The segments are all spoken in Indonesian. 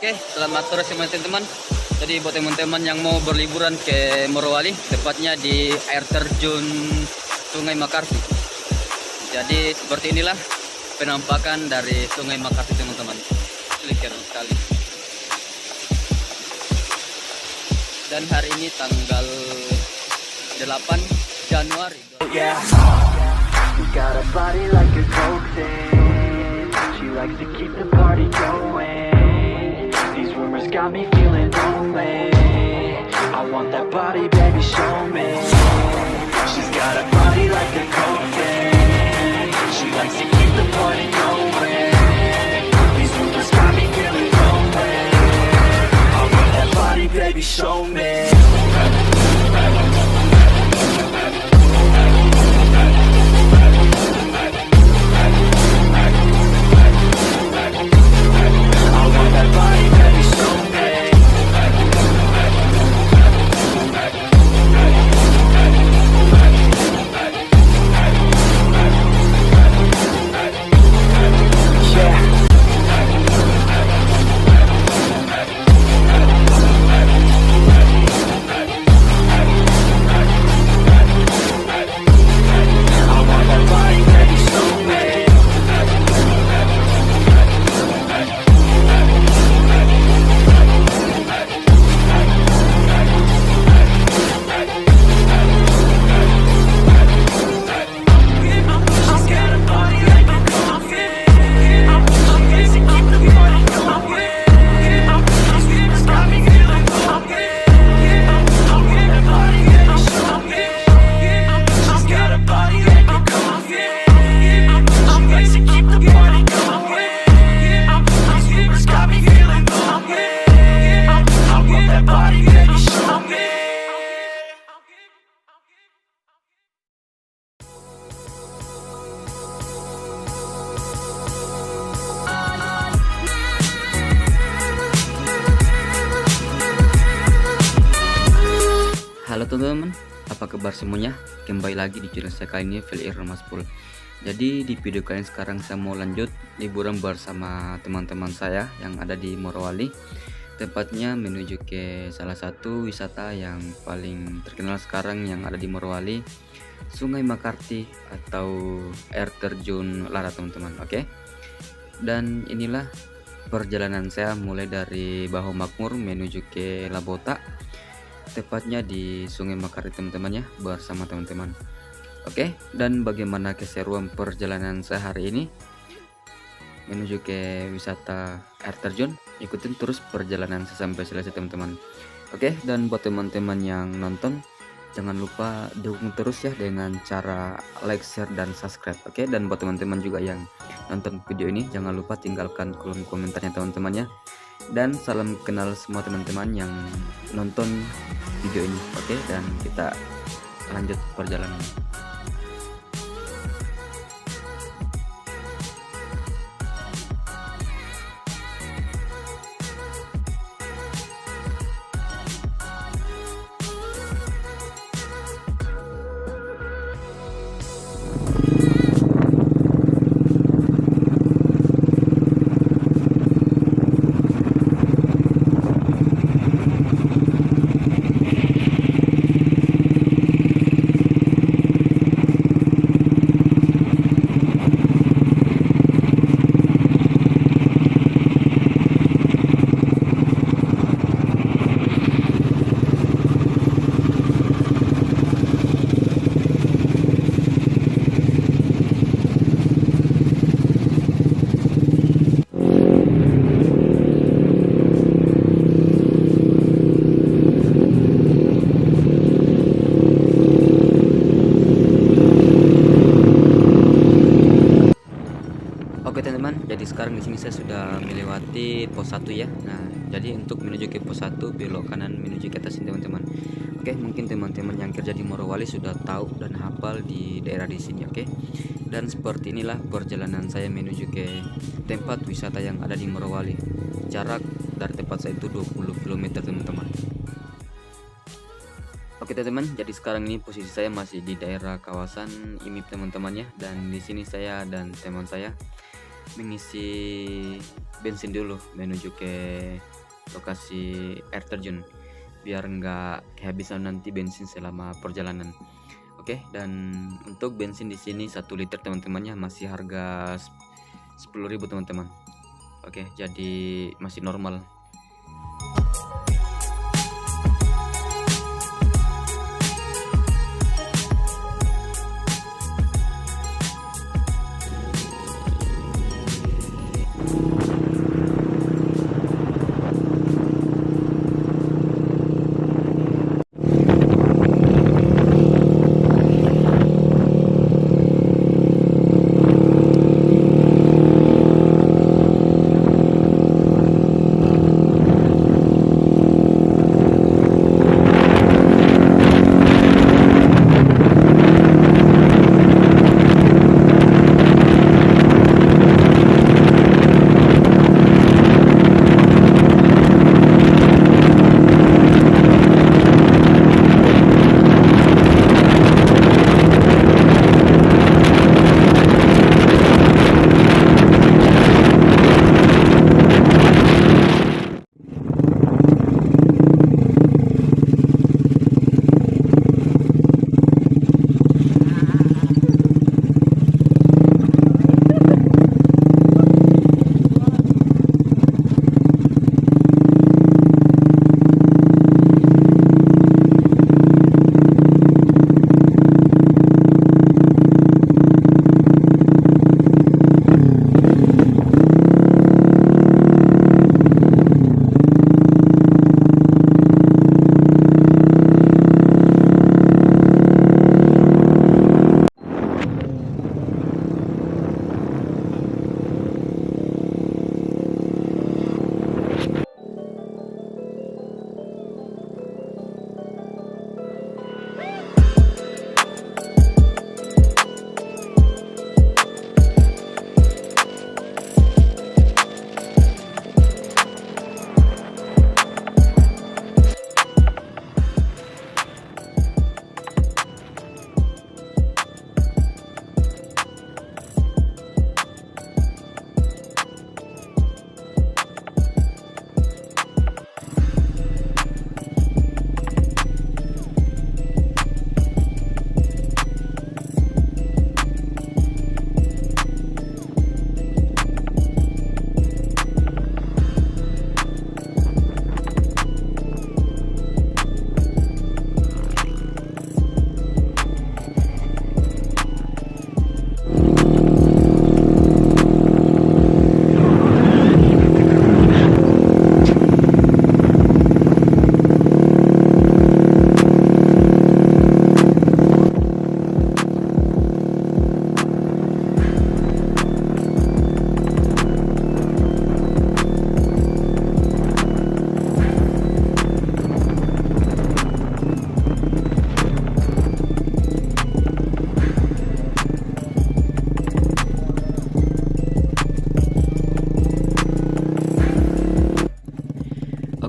Oke, selamat sore semua teman-teman. Jadi buat teman-teman yang mau berliburan ke Morowali, tepatnya di air terjun Sungai Makarti. Jadi seperti inilah penampakan dari Sungai Makarti teman-teman. Keren sekali. Dan hari ini tanggal 8 Januari. Yeah, you got a body like a cocaine. She likes to keep the party going. These rumors got me feeling lonely. I want that body, baby, show me. She's got a body like a cocaine. She likes to keep the party going. These rumors got me feeling lonely. I want that body, baby, show me. Halo teman-teman, apa kabar semuanya? Kembali lagi di channel saya kali ini, Phil Maspul. Jadi di video kali ini sekarang saya mau lanjut liburan bersama teman-teman saya yang ada di Morowali. Tepatnya menuju ke salah satu wisata yang paling terkenal sekarang yang ada di Morowali, Sungai Makarti atau air terjun Lara teman-teman. Oke. Dan inilah perjalanan saya mulai dari Baho Makmur menuju ke Labota, tepatnya di Sungai Makarti teman-teman ya, bersama teman-teman. Oke, dan bagaimana keseruan perjalanan saya hari ini menuju ke wisata air terjun? Ikutin terus perjalanan saya sampai selesai teman-teman. Oke, dan buat teman-teman yang nonton, jangan lupa dukung terus ya dengan cara like, share, dan subscribe. Oke, dan buat teman-teman juga yang nonton video ini, jangan lupa tinggalkan kolom komentarnya teman-teman ya. Dan salam kenal semua teman-teman yang nonton video ini. Oke, dan kita lanjut perjalanan. Oke teman-teman, jadi sekarang di sini saya sudah melewati pos 1 ya. Nah, jadi untuk menuju ke pos 1 belok kanan menuju ke atas ini teman-teman. Oke, mungkin teman-teman yang kerja di Morowali sudah tahu dan hafal di daerah di sini, oke. Dan seperti inilah perjalanan saya menuju ke tempat wisata yang ada di Morowali. Jarak dari tempat saya itu 20 km teman-teman. Oke teman-teman, jadi sekarang ini posisi saya masih di daerah kawasan IMIP teman-teman ya, dan di sini saya dan teman saya mengisi bensin dulu menuju ke lokasi air terjun biar nggak kehabisan nanti bensin selama perjalanan. Oke, dan untuk bensin di sini 1 liter teman-temannya masih harga 10.000 teman-teman. Oke, jadi masih normal.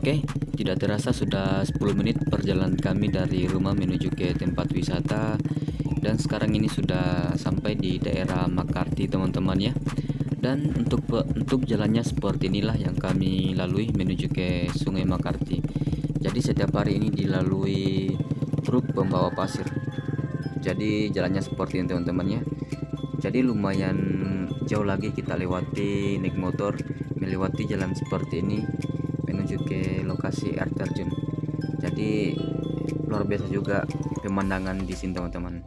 Oke, tidak terasa sudah 10 menit perjalanan kami dari rumah menuju ke tempat wisata. Dan sekarang ini sudah sampai di daerah Makarti teman-teman ya. Dan untuk jalannya seperti inilah yang kami lalui menuju ke Sungai Makarti. Jadi setiap hari ini dilalui truk pembawa pasir. Jadi jalannya seperti ini teman-teman ya. Jadi lumayan jauh lagi kita lewati naik motor melewati jalan seperti ini menuju ke lokasi air terjun. Jadi luar biasa juga pemandangan di sini teman-teman.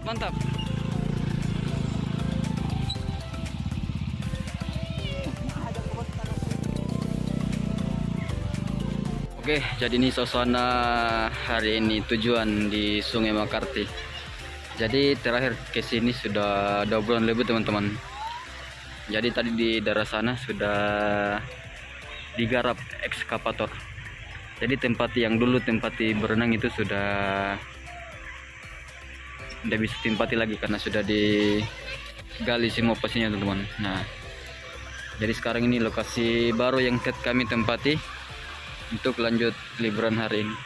mantap. Oke, jadi ini suasana hari ini tujuan di Sungai Makarti. Jadi terakhir ke sini sudah 2 bulan lebih teman-teman. Jadi tadi di daerah sana sudah digarap ekskavator. Jadi tempat yang dulu tempati berenang itu sudah tidak bisa tempati lagi karena sudah digali semua pastinya teman-teman. Nah, jadi sekarang ini lokasi baru yang kami tempati untuk lanjut liburan hari ini.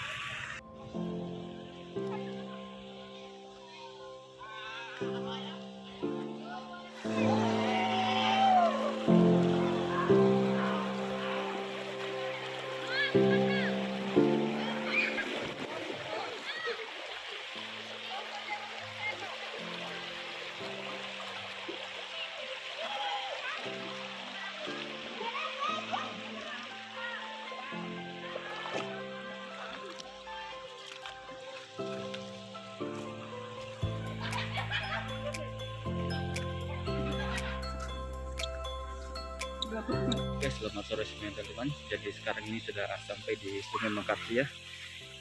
Oke, selamat sore semuanya teman-teman. Jadi sekarang ini sudah sampai di Sungai Makarti ya.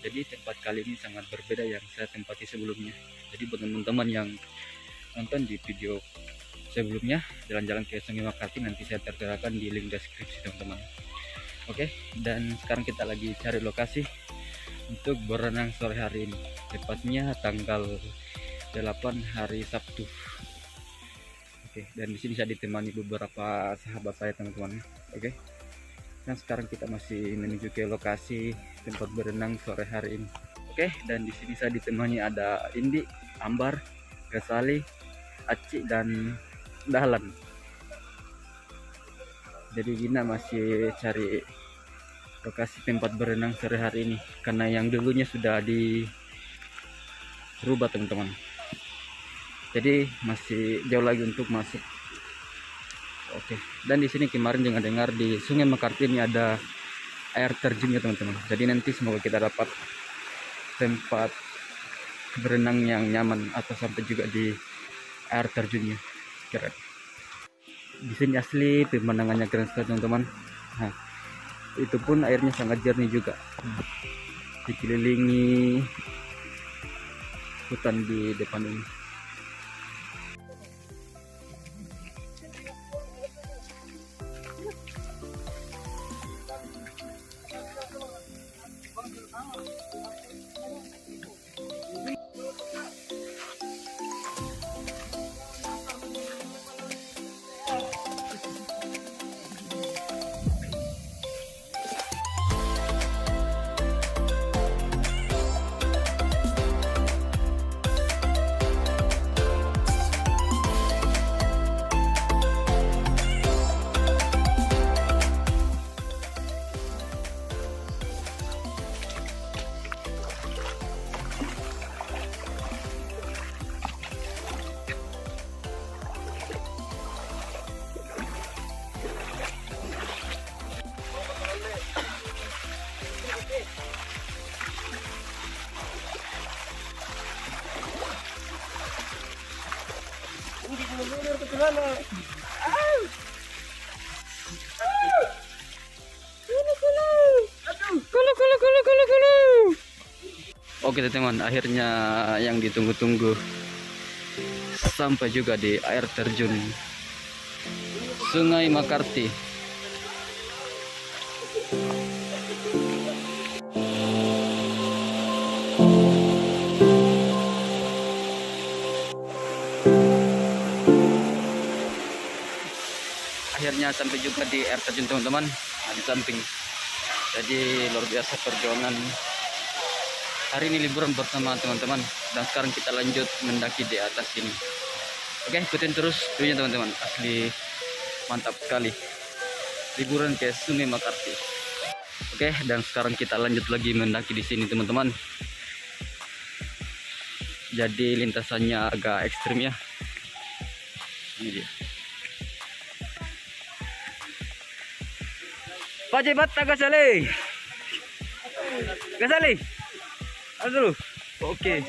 Jadi tempat kali ini sangat berbeda yang saya tempati sebelumnya. Jadi buat teman-teman yang nonton di video sebelumnya jalan-jalan ke Sungai Makarti, nanti saya terterakan di link deskripsi teman-teman. Oke, dan sekarang kita lagi cari lokasi untuk berenang sore hari ini. Tepatnya tanggal 8 hari Sabtu. Oke, dan di sini saya ditemani beberapa sahabat saya teman-teman. Oke. Nah, sekarang kita masih menuju ke lokasi tempat berenang sore hari ini. Oke, dan di sini saya ditemani ada Indi, Ambar, Gasali, Aci, dan Dahlan. Jadi Gina masih cari lokasi tempat berenang sore hari ini karena yang dulunya sudah dirubah teman-teman. Jadi masih jauh lagi untuk masuk. Oke, dan di sini kemarin juga dengar di Sungai Makarti ini ada air terjun ya teman-teman. Jadi nanti semoga kita dapat tempat berenang yang nyaman atau sampai juga di air terjunnya. Keren. Di sini asli pemandangannya keren sekali teman-teman. Nah, itu pun airnya sangat jernih juga. Dikelilingi hutan di depan ini. Oke teman-teman, akhirnya yang ditunggu-tunggu sampai juga di air terjun Sungai Makarti. Akhirnya sampai juga di air terjun teman-teman, di samping. Jadi luar biasa perjuangan. Hari ini liburan bersama teman-teman, dan sekarang kita lanjut mendaki di atas ini. Oke, ikutin terus videonya teman-teman, asli mantap sekali liburan ke Sungai Makarti. Oke, dan sekarang kita lanjut lagi mendaki di sini teman-teman. Jadi lintasannya agak ekstrim ya. Ini dia. Pajebat Gasali. Gasali. Aduh, oke.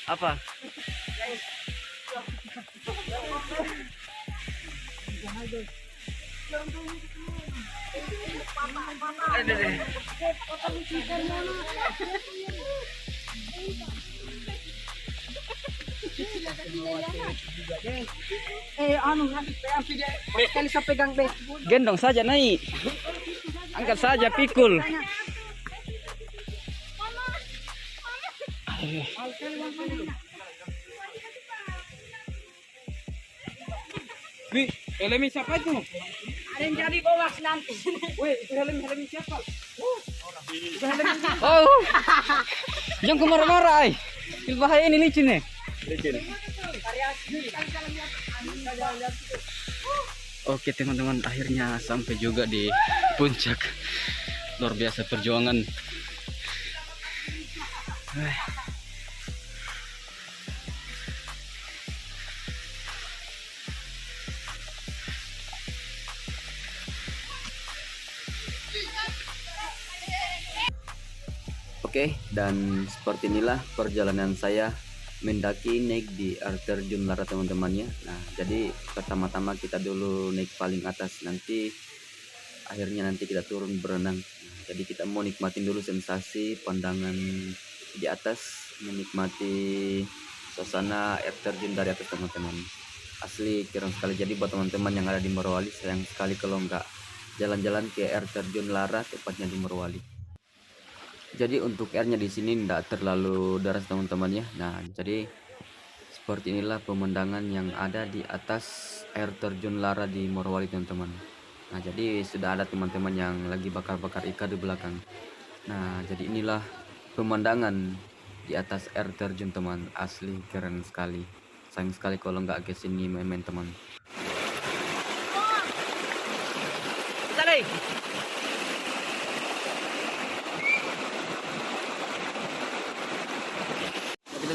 Apa? Sekali saya pegang deh. Gendong saja naik. Angkat saja pikul. Wih, helmnya siapa itu? Ada yang jadi box nanti. Wih, itu helmnya siapa? Oh, jangan kemarah-marah, ay. Bahaya ini licin nih. Oke teman-teman, akhirnya sampai juga di puncak. Luar biasa perjuangan. Oke, dan seperti inilah perjalanan saya mendaki naik di air terjun Lara teman-temannya. Nah, jadi pertama-tama kita dulu naik paling atas, nanti akhirnya nanti kita turun berenang. Nah, jadi kita mau nikmatin dulu sensasi pandangan di atas, menikmati suasana air terjun dari atas teman-teman. Asli keren sekali. Jadi buat teman-teman yang ada di Morowali, sayang sekali kalau nggak jalan-jalan ke air terjun Lara, tepatnya di Morowali. Jadi untuk airnya di sini tidak terlalu deras teman-teman ya. Nah, jadi seperti inilah pemandangan yang ada di atas air terjun Lara di Morowali teman-teman. Nah, jadi sudah ada teman-teman yang lagi bakar-bakar ikan di belakang. Nah, jadi inilah pemandangan di atas air terjun teman. Asli keren sekali. Sayang sekali kalau nggak ke sini main-main teman. Tadi.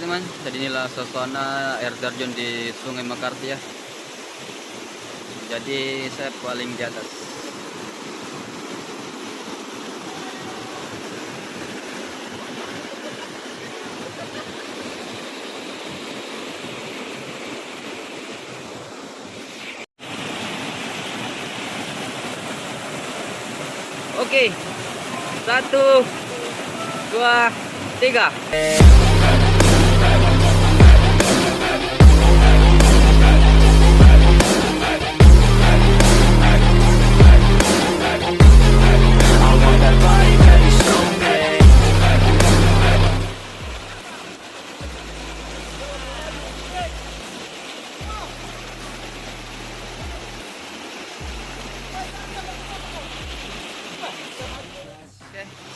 Teman, jadi inilah suasana air terjun di Sungai Makarti ya. Jadi saya paling di atas. Oke, 1, 2, 3.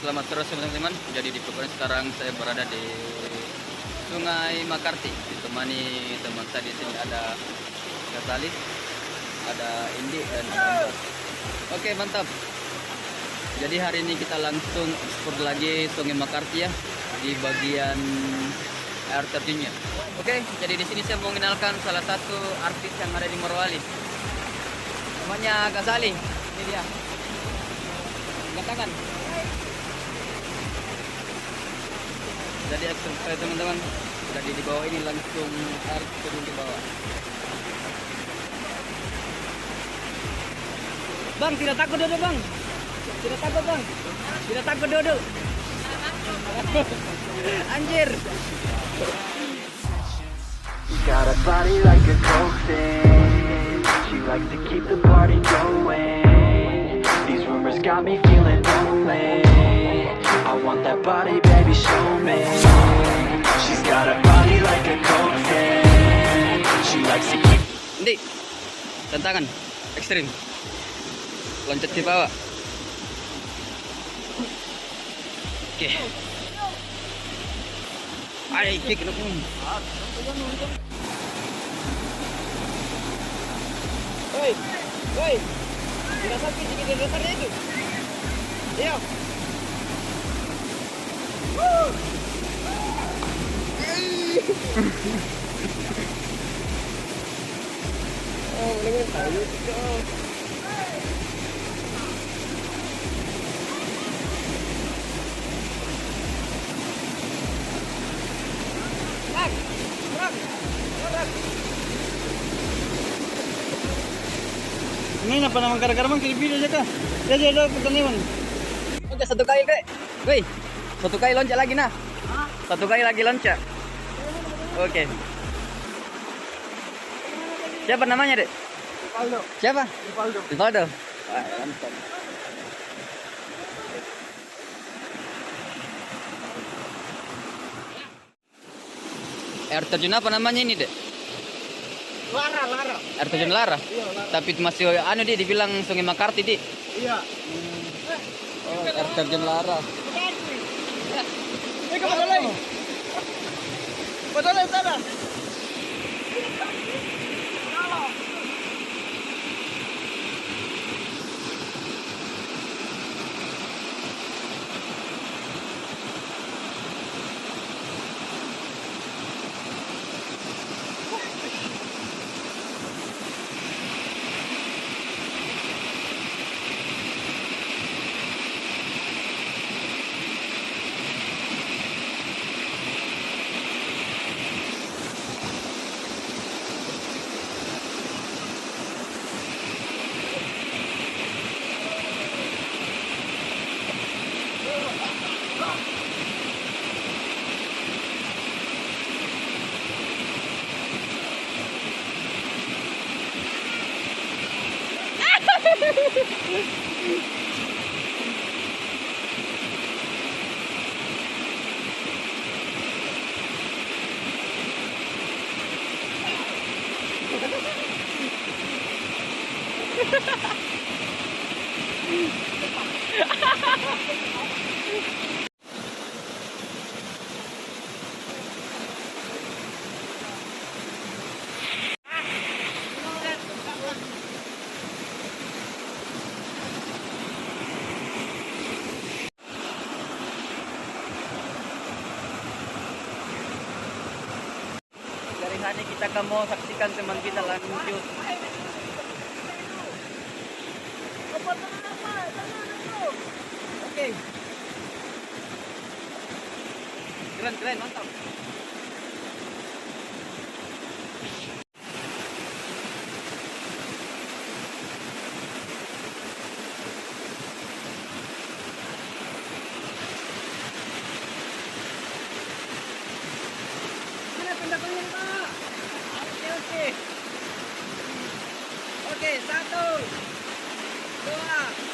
Selamat terus teman-teman. Jadi di pokoknya sekarang saya berada di Sungai Makarti, ditemani teman saya di sini ada Kasali, ada Indi dan Amber. Oke, mantap. Jadi hari ini kita langsung eksplor lagi Sungai Makarti ya, di bagian air terjunnya. Oke, jadi di sini saya mau mengenalkan salah satu artis yang ada di Morowali. Namanya Kasali. Ini dia. Gantangan. Jadi ekspres teman-teman, jadi di bawah ini langsung air turun di bawah. Bang, tidak takut duduk bang? Tidak takut bang? Tidak takut duduk? Anjir. Got a body like a cocaine. She likes to keep the party going. These rumors got me feeling lonely. I want that body, baby, show me. She's got a body like a cocaine. She likes to keep. Nanti, tantangan ekstrim. Loncat ke bawah. Oke. Ayo, kick lu. Woi, woi. Tidak sakit sedikit di dasarnya itu. Iya. Oh, bener-bener tahu itu. Bang. Ini apa nama gara-gara kirim video aja kah? Ya ada pertandingan. Oke, satu kali deh. Woi, satu kali loncat lagi nah. Satu kali lagi loncat. Oke. Siapa namanya dek? Rivaldo. Siapa? Rivaldo. Rivaldo. Wah, mantap. Air terjun apa namanya ini dek? Lara. Air terjun Lara. Iya, Lara. Tapi masih anu dia dibilang Sungai Makarti di. Iya. Oh, air terjun Lara. Eh, kemana lagi? Padahal sana. Dari sana kita akan mau saksikan teman kita lanjut. Oke. Keren, mantap. Oke, 1, 2, 3.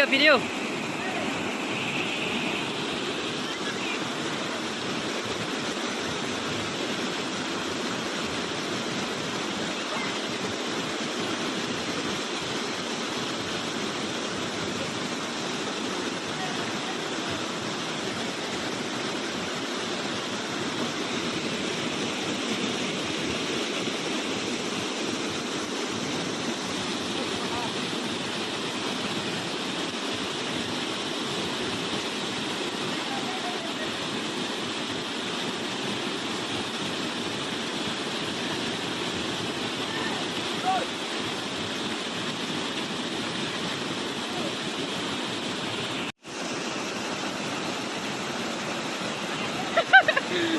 Video. Ah,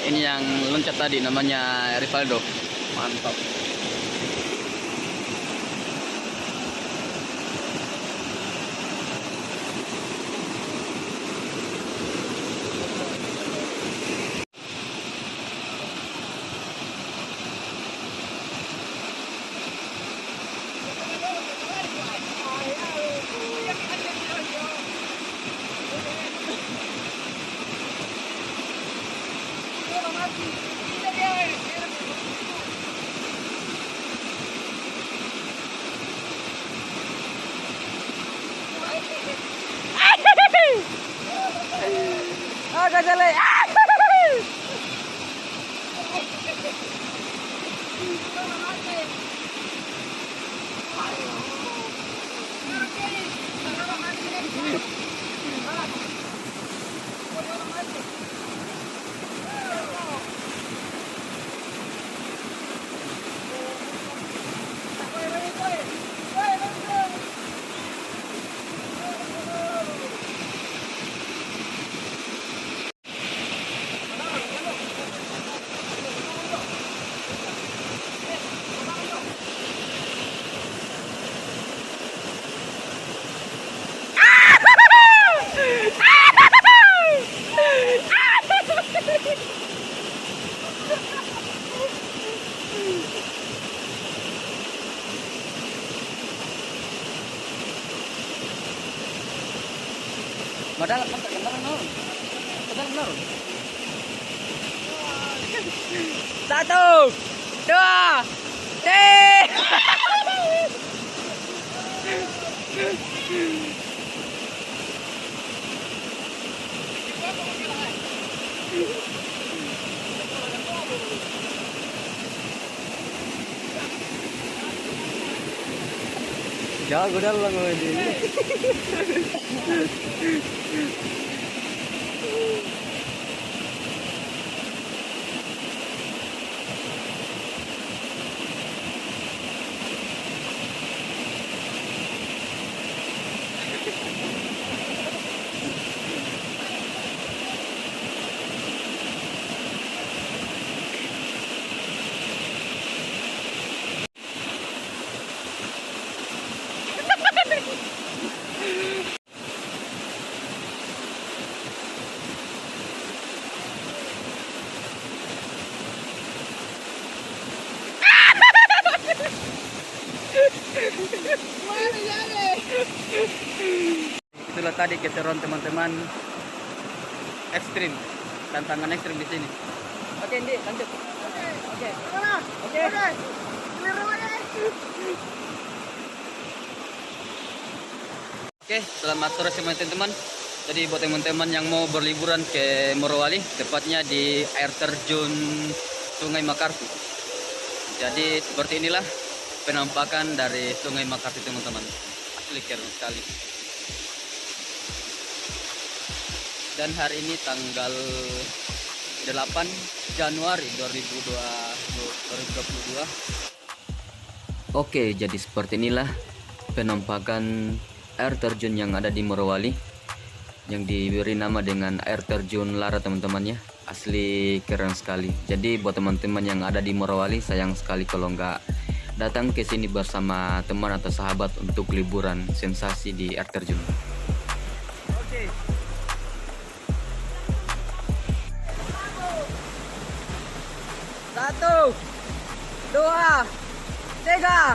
ini yang loncat tadi namanya Rivaldo. Mantap. Ah, gajale. Modal kan terkenal nol. Modal nol. 1, 2, 3. Jago dah lang ini. Itulah tadi keseruan teman-teman ekstrim, tantangan ekstrim di sini. Oke, Indi, lanjut. Oke. Oke, selamat sore semua teman-teman. Jadi buat teman-teman yang mau berliburan ke Morowali, tepatnya di air terjun Sungai Makarti. Jadi seperti inilah penampakan dari Sungai Makarti teman-teman. Asli keren sekali. Dan hari ini tanggal 8 Januari 2022. Oke, jadi seperti inilah penampakan air terjun yang ada di Morowali, yang diberi nama dengan air terjun Lara teman-temannya. Asli keren sekali. Jadi buat teman-teman yang ada di Morowali, sayang sekali kalau nggak datang ke sini bersama teman atau sahabat untuk liburan sensasi di air terjun. Oke. Satu, dua, tiga.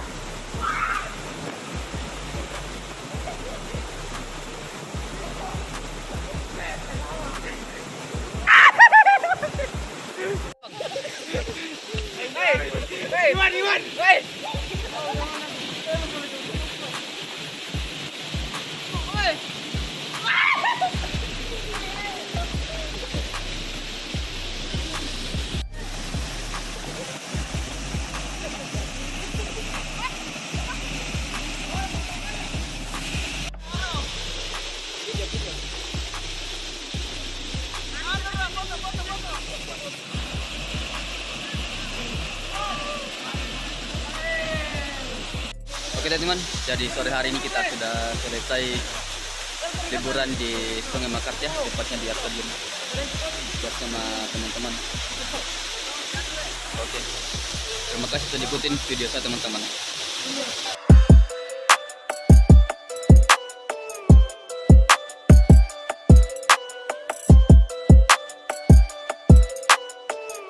Oke teman-teman, jadi sore hari ini kita sudah selesai liburan di Sungai Makart ya, tepatnya di Aquarium bersama teman-teman. Oke, terima kasih sudah ikutin video saya teman-teman.